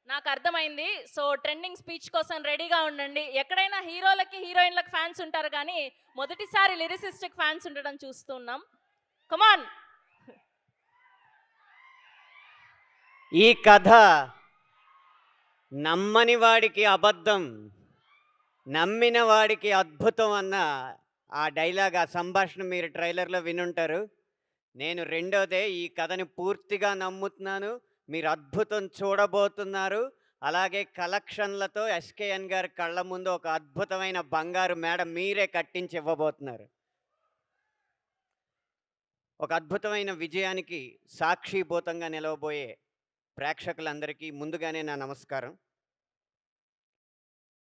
నాకు అర్థమైంది. So, trending speech కోసం రెడీగా ఉండండి. ఎక్కడైనా హీరోలకి, హీరోయిన్‌లకి ఫ్యాన్స్ ఉంటారు కానీ, మొదటిసారి లిరిసిస్ట్‌కి ఫ్యాన్స్ ఉండడం చూస్తున్నాం. Come on. ఈ కథ నమ్మని వాడికి అబద్ధం, నమ్మిన వాడికి అద్భుతం అన్న ఆ డైలాగ్, ఆ సంభాషణ మీరు ట్రైలర్‌లో వినుంటారు. నేను రెండోదే ఈ కథని పూర్తిగా నమ్ముతున్నాను. మీరు అద్భుతం చూడబోతున్నారు. అలాగే కలెక్షన్‌లతో ఎస్‌కేఎన్ గారి కళ్ళ ముందు ఒక అద్భుతమైన బంగారు మేడ మీరే కట్టించి ఇవ్వబోతున్నారు. ఒక అద్భుతమైన విజయానికి సాక్షీభూతంగా నిలవబోయే ప్రేక్షకులందరికీ ముందుగానే నా నమస్కారం.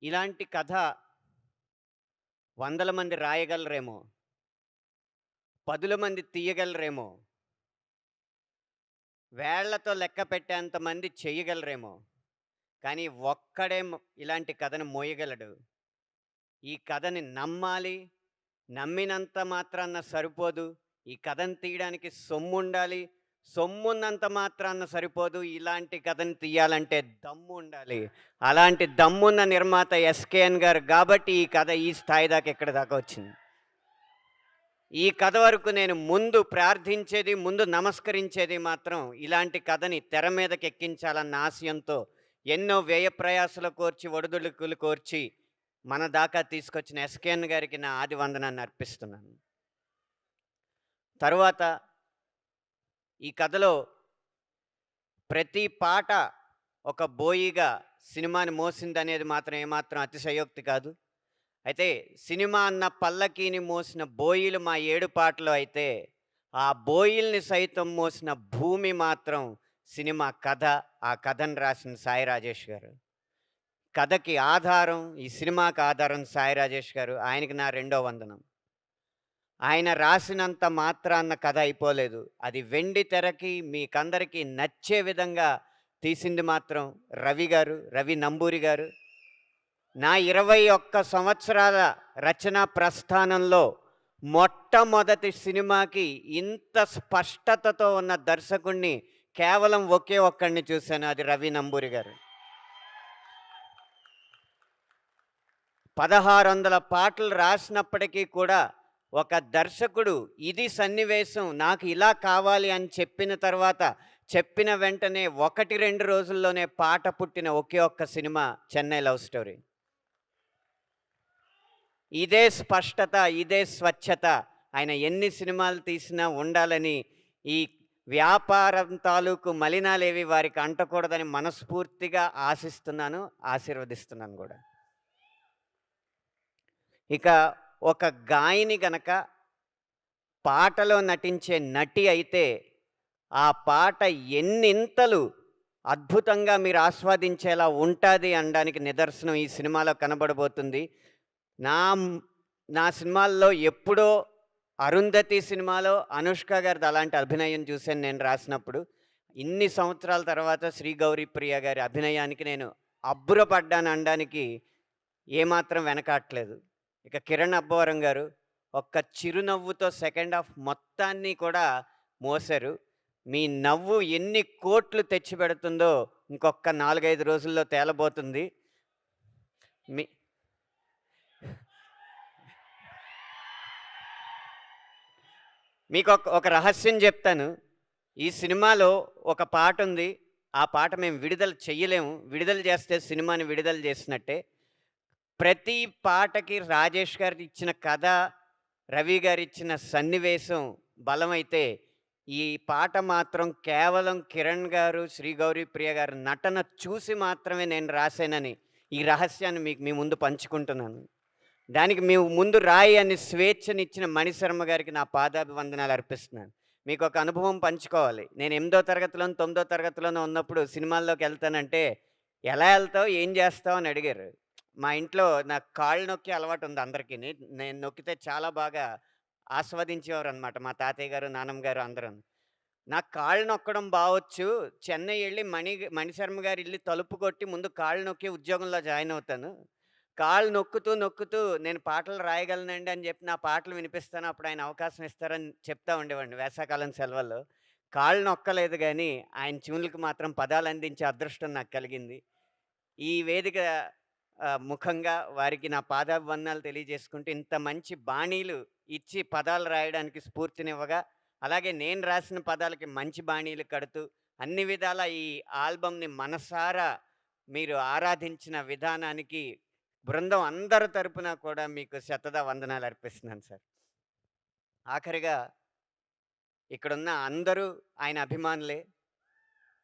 ఇలాంటి కథ వందల మంది రాయగలరేమో, పదుల మంది తీయగలరేమో, వేళ్లతో లెక్క పెట్టేంత మంది చెయ్యగలరేమో, కానీ ఒక్కడే ఇలాంటి కథను మోయగలడు. ఈ కథని నమ్మాలి, నమ్మినంత మాత్రాన సరిపోదు. ఈ కథను తీయడానికి సొమ్ముండాలి, సొమ్మున్నంత మాత్రాన సరిపోదు. ఇలాంటి కథను తీయాలంటే దమ్ము ఉండాలి. అలాంటి దమ్మున్న నిర్మాత ఎస్కేఎన్ గారు కాబట్టి ఈ కథ ఈ స్థాయి దాకా ఎక్కడి దాకా వచ్చింది. ఈ కథ వరకు నేను ముందు ప్రార్థించేది, ముందు నమస్కరించేది మాత్రం ఇలాంటి కథని తెర మీదకి ఎక్కించాలన్న ఆశయంతో ఎన్నో వ్యయ ప్రయాసలు కోర్చి, ఒడిదుడుకులు కోర్చి మన దాకా తీసుకొచ్చిన ఎస్కేఎన్ గారికి నా ఆది వందనాన్ని అర్పిస్తున్నాను. తరువాత ఈ కథలో ప్రతి పాట ఒక బోయిగా సినిమాని మోసిందనేది మాత్రం ఏమాత్రం అతిశయోక్తి కాదు. అయితే సినిమా అన్న పల్లకీని మోసిన బోయిలు మా 7 పాటలు అయితే, ఆ బోయిల్ని సైతం మోసిన భూమి మాత్రం సినిమా కథ. ఆ కథను రాసిన సాయి రాజేష్ గారు. కథకి ఆధారం, ఈ సినిమాకి ఆధారం సాయి రాజేష్ గారు. ఆయనకి నా రెండో వందనం. ఆయన రాసినంత మాత్రాన్న కథ అయిపోలేదు. అది వెండి తెరకి మీకందరికీ నచ్చే విధంగా తీసింది మాత్రం రవి గారు, రవి నంబూరి గారు. నా 21 సంవత్సరాల రచనా ప్రస్థానంలో మొట్టమొదటి సినిమాకి ఇంత స్పష్టతతో ఉన్న దర్శకుడిని కేవలం ఒకే ఒక్కడిని చూశాను. అది రవి నంబూరి గారు. 1600 పాటలు రాసినప్పటికీ కూడా ఒక దర్శకుడు ఇది సన్నివేశం నాకు ఇలా కావాలి అని చెప్పిన తర్వాత, చెప్పిన వెంటనే 1-2 రోజుల్లోనే పాట పుట్టిన ఒకే ఒక్క సినిమా చెన్నై లవ్ స్టోరీ. ఇదే స్పష్టత, ఇదే స్వచ్ఛత ఆయన ఎన్ని సినిమాలు తీసినా ఉండాలని, ఈ వ్యాపారం తాలూకు మలినాలేవి వారికి అంటకూడదని మనస్ఫూర్తిగా ఆశిస్తున్నాను, ఆశీర్వదిస్తున్నాను కూడా. ఇక ఒక గాయని గనక పాటలో నటించే నటి అయితే, ఆ పాట ఎన్నింతలు అద్భుతంగా మీరు ఆస్వాదించేలా ఉంటుంది అనడానికి నిదర్శనం ఈ సినిమాలో కనబడబోతుంది. నా నా సినిమాల్లో ఎప్పుడో 'అరుంధతి' సినిమాలో అనుష్క గారిది అలాంటి అభినయం చూశాను నేను రాసినప్పుడు. ఇన్ని సంవత్సరాల తర్వాత శ్రీ గౌరీప్రియ గారి అభినయానికి నేను అబ్బురపడ్డాను అనడానికి ఏమాత్రం వెనకాట్లేదు. ఇక కిరణ్ అబ్బవరం గారు ఒక్క చిరునవ్వుతో సెకండ్ హాఫ్ మొత్తాన్ని కూడా మోసారు. మీ నవ్వు ఎన్ని కోట్లు తెచ్చిపెడుతుందో ఇంకొక 4, 5 రోజుల్లో తేలబోతుంది. మీ మీకు ఒక రహస్యం చెప్తాను. ఈ సినిమాలో ఒక పాట ఉంది. ఆ పాట మేము విడుదల చెయ్యలేము. విడుదల చేస్తే సినిమాని విడుదల చేసినట్టే. ప్రతి పాటకి రాజేష్ గారు ఇచ్చిన కథ, రవి గారు ఇచ్చిన సన్నివేశం బలమైతే, ఈ పాట మాత్రం కేవలం కిరణ్ గారు, శ్రీ గౌరీప్రియ గారి నటన చూసి మాత్రమే నేను రాశానని ఈ రహస్యాన్ని మీకు మీ ముందు పంచుకుంటున్నాను. దానికి మేము ముందు రాయి అని స్వేచ్ఛనిచ్చిన మణిశర్మ గారికి నా పాదాభివందనాలు అర్పిస్తున్నాను. మీకు ఒక అనుభవం పంచుకోవాలి. నేను 8దో తరగతిలోనో, 9దో తరగతిలోనో ఉన్నప్పుడు సినిమాల్లోకి వెళ్తానంటే, "ఎలా వెళ్తావు? ఏం చేస్తావు?" అని అడిగారు. మా ఇంట్లో నాకు కాళ్ళు నొక్కే అలవాటు ఉంది అందరికీని. నేను నొక్కితే చాలా బాగా ఆస్వాదించేవారనమాట మా తాతయ్య గారు, నాన్నమ్మ గారు అందరూను. నాకు కాళ్ళు నొక్కడం బావొచ్చు. చెన్నై ఎళ్లి మణిశర్మ గారి ఇల్లు తలుపు కొట్టి ముందు కాళ్ళు నొక్కి ఉద్యోగంలో జాయిన్ అవుతాను. కాళ్ళు నొక్కుతూ, నొక్కుతూ నేను పాటలు రాయగలనండి అని చెప్పి నా పాటలు వినిపిస్తాను. అప్పుడు ఆయన అవకాశం ఇస్తారని చెప్తా ఉండేవాడిని వేసవికాలం సెలవుల్లో. కాళ్ళు నొక్కలేదు గానీ, ఆయన ట్యూన్‌లకి మాత్రం పదాలందించే అదృష్టం నాకు కలిగింది. ఈ వేదిక ముఖంగా వారికి నా పాదాభివందనాలు తెలియజేసుకుంటూ, ఇంత మంచి బాణీలు ఇచ్చి పదాలు రాయడానికి స్ఫూర్తినివ్వగా, అలాగే నేను రాసిన పదాలకి మంచి బాణీలు కడుతూ, అన్ని విధాలా ఈ ఆల్బమ్‌ని మనసారా మీరు ఆరాధించిన విధానానికి బృందం అందరి తరపున కూడా మీకు శతదా వందనాలు అర్పిస్తున్నాను సార్. ఆఖరిగా ఇక్కడున్న అందరూ ఆయన అభిమానులే.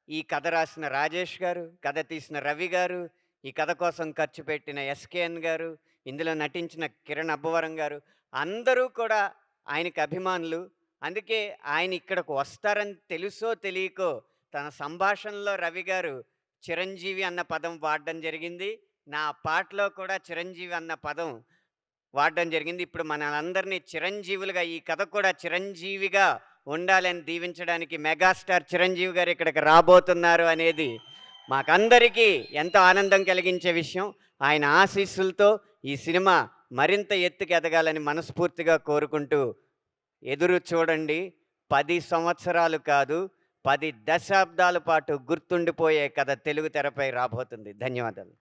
ఈ కథ రాసిన రాజేష్ గారు, కథ తీసిన రవి గారు, ఈ కథ కోసం ఖర్చు పెట్టిన ఎస్‌కేఎన్ గారు, ఇందులో నటించిన కిరణ్ అబ్బవరం గారు, అందరూ కూడా ఆయనకి అభిమానులు. అందుకే ఆయన ఇక్కడికి వస్తారని తెలుసో తెలియకో తన సంభాషణలో రవి గారు చిరంజీవి అన్న పదం వాడడం జరిగింది. నా పాటలో కూడా చిరంజీవి అన్న పదం వాడడం జరిగింది. ఇప్పుడు మనందరినీ చిరంజీవులుగా ఈ కథ కూడా చిరంజీవిగా ఉండాలని దీవించడానికి మెగాస్టార్ చిరంజీవి గారు ఇక్కడికి రాబోతున్నారు అనేది మాకందరికీ ఎంతో ఆనందం కలిగించే విషయం. ఆయన ఆశీస్సులతో ఈ సినిమా మరింత ఎత్తుకు ఎదగాలని మనస్ఫూర్తిగా కోరుకుంటూ ఎదురు చూడండి. 10 సంవత్సరాలు కాదు, 10 దశాబ్దాల పాటు గుర్తుండిపోయే కథ తెలుగు తెరపై రాబోతుంది. ధన్యవాదాలు.